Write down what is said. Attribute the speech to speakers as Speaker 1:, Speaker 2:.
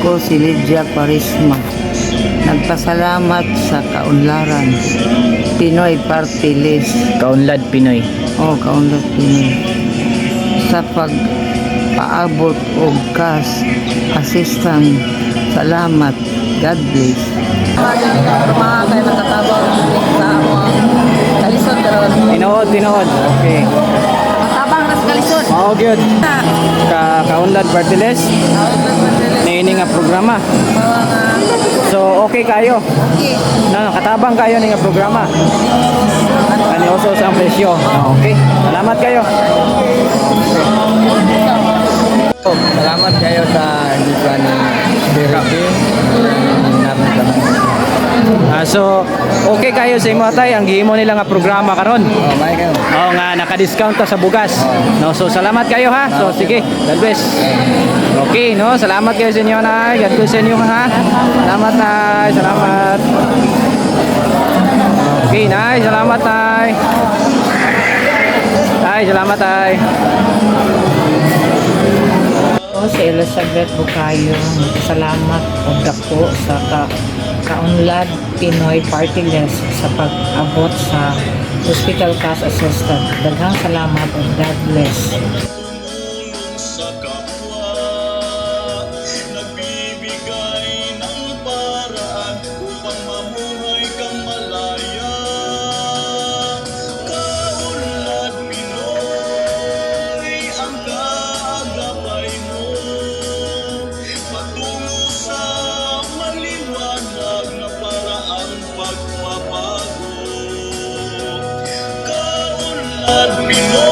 Speaker 1: ko si Lydia Parisma. Nagpasalamat sa kaunlaran. Pinoy Party List.
Speaker 2: Kaunlad Pinoy.
Speaker 1: Kaunlad Pinoy. Sa pagpaabot og cash assistance. Salamat. God bless. Mga tayo nakatabang sa mga kalisod karon.
Speaker 2: Tinood. Okay.
Speaker 1: Tabang ras kalisod.
Speaker 2: Oh, good. Kaunlad Party List. Ini nga programa. So, okay kayo?
Speaker 1: Okay.
Speaker 2: Katabang kayo ni nga programa. Ani uso sa presyo. Okay. Salamat kayo.
Speaker 3: Salamat kayo sa gikan therapy.
Speaker 2: So, okay kayo sa imo tay ang gihimo nila nga programa karon.
Speaker 3: May kayo.
Speaker 2: Nga naka-discount ta sa bugas. No, so salamat kayo ha. So sige, God bless. Okay, no, salamat kayo sa inyo na. God bless sa inyo ha. Salamat tay, salamat. Okay, nay, salamat tay. Tay, salamat tay.
Speaker 1: Si Elizabeth Bukayo, salamat o dako sa kaunlad Pinoy Party List sa pag-abot sa hospital cash assistance. Daghang salamat o God bless.
Speaker 4: Sa kapwa, nagbibigay ng paraan upang mamuhay kang malaya. Kaunlad Pinoy ang kaagapay mo, patungo sa maliwanag na paraang pagpapago. Kaunlad Pinoy